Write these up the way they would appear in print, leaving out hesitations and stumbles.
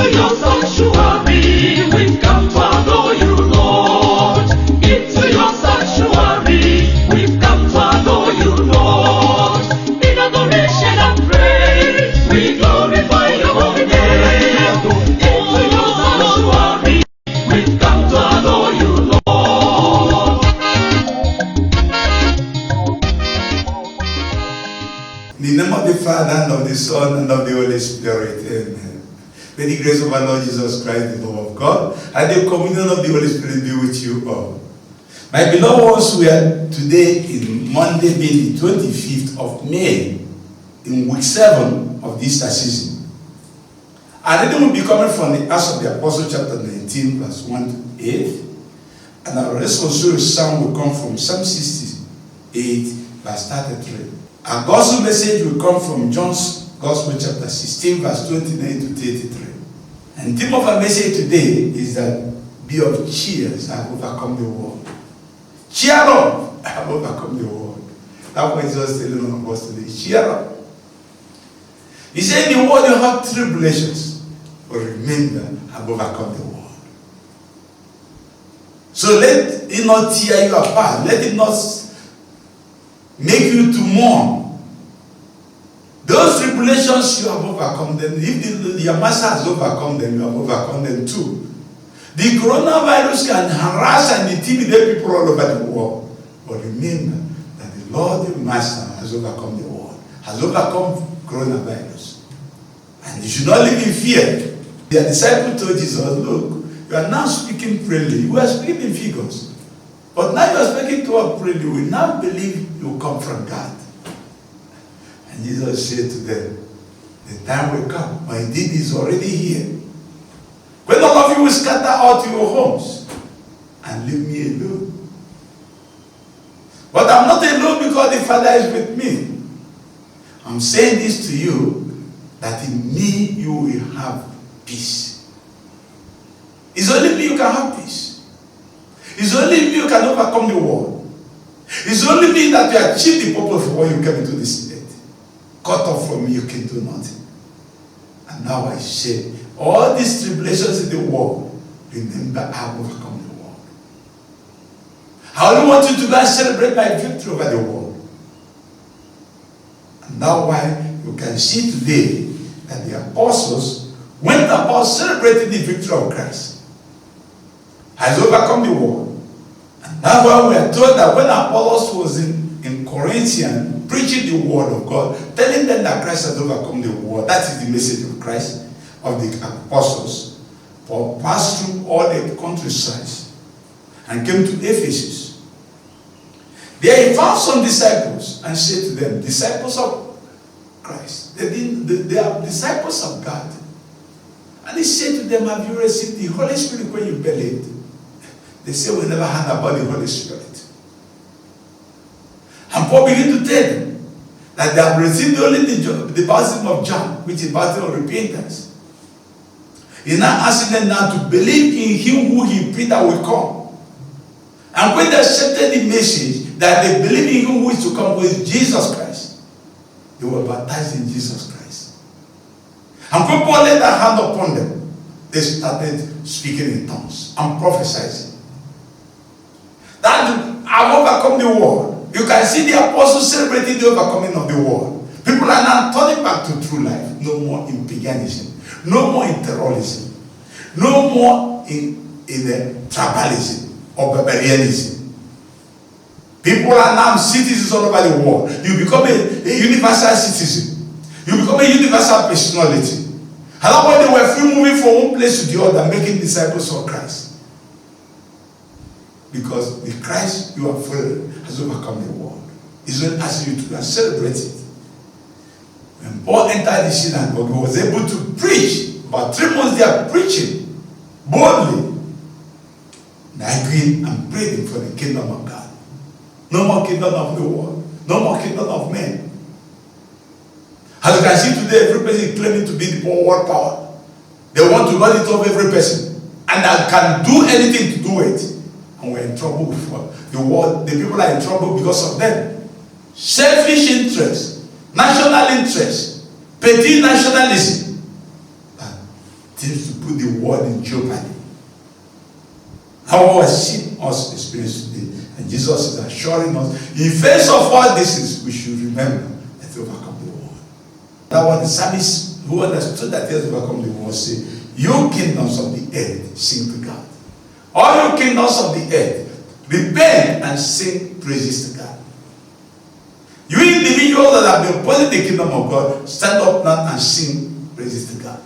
Into your sanctuary, we've come to adore you, Lord. Into your sanctuary, we've come to adore you, Lord. In adoration and praise, we glorify your holy name. Into your sanctuary, we've come to adore you, Lord. In the name of the Father, and of the Son, and of the Holy Spirit. Amen. May the grace of our Lord Jesus Christ, the love of God, and the communion of the Holy Spirit be with you all. My beloved ones, we are today in Monday, being the 25th of May, in week 7 of the Easter season. Our reading will be coming from the Acts of the Apostle, chapter 19, verse 1 to 8. And our responsory psalm will come from Psalm 68, verse 33. Our gospel message will come from John's Gospel, chapter 16, verse 29 to 33. And the theme of our message today is that be of cheer, I have overcome the world. Cheer up, I have overcome the world. That's what Jesus is telling us today. Cheer up. He said, in the world you have tribulations, but remember, I have overcome the world. So let it not tear you apart. Let it not make you to mourn. Those tribulations, you have overcome them. If your master has overcome them, you have overcome them too. The coronavirus can harass and intimidate people all over the world. But remember that the Lord, the Master, has overcome the world, has overcome coronavirus. And you should not live in fear. The disciple told Jesus, look, you are now speaking plainly. You are speaking in figures. But now you are speaking to us plainly. We now believe you come from God. And Jesus said to them, the time will come, my deed is already here. When all of you will scatter out to your homes and leave me alone. But I'm not alone because the Father is with me. I'm saying this to you, that in me you will have peace. It's only me you can have peace. It's only me you can overcome the world. It's only me that will achieve the purpose for what you came into this state. Cut off from me, you can do nothing. And now I say, all these tribulations in the world, remember I have overcome the world. I only want you to go and celebrate my victory over the world. And now why you can see today that the apostles went about celebrating the victory of Christ. Has overcome the world. And that's why we are told that when Apollos was in Corinthians preaching the word of God, telling them that Christ has overcome the world, that is the message of Christ, of the apostles, Paul passed through all the countrysides and came to Ephesus. There he found some disciples and said to them, disciples of Christ. They are disciples of God. And he said to them, have you received the Holy Spirit when you believed? They said, we never heard about the Holy Spirit. And Paul began to tell them that they have received only the baptism of John, which is baptism of repentance. He's now asking them now to believe in him who he Peter will come. And when they accepted the message that they believe in him who is to come with Jesus Christ, they were baptized in Jesus Christ. And when Paul laid their hand upon them, they started speaking in tongues and prophesying. That I've overcome the world. You can see the apostles celebrating the overcoming of the world. People are now turning back to true life. No more in paganism. No more in terrorism. No more in tribalism or barbarianism. People are now citizens all over the world. You become a universal citizen. You become a universal personality. And that's why they were free moving from one place to the other, making disciples of Christ. Because the Christ you are following has overcome the world. It's not asking you to celebrate it. When Paul entered the synagogue, he was able to preach. About 3 months they are preaching boldly, agreeing and praying for the kingdom of God. No more kingdom of the world. No more kingdom of men. As you can see today, every person is claiming to be the world power. They want to run it over every person. And that can do anything to do it. And we're in trouble with the world. The people are in trouble because of them. Selfish interest, national interest, petty nationalism. things to put the world in jeopardy. How was seen us experience today? And Jesus is assuring us, in face of all this, we should remember that we overcome the world. That was the psalmist who understood that he has overcome the world say, you kingdoms of the earth, sing to God. All you kingdoms of the earth, repent and sing praises to God. You individuals that have been opposing the kingdom of God, stand up now and sing praises to God.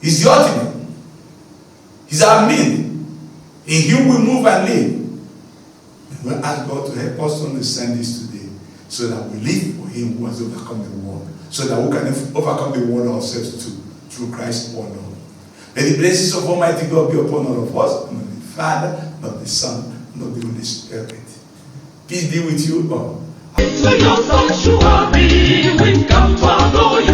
He's the ultimate. He's our mean. In him we move and live. And we ask God to help us to understand this today, so that we live for him who has overcome the world, so that we can overcome the world ourselves too, through Christ our Lord. May the blessings of Almighty God be upon all of us, not the Father, not the Son, not the Holy Spirit. Peace be with you all. Into your sanctuary, we've come to adore you.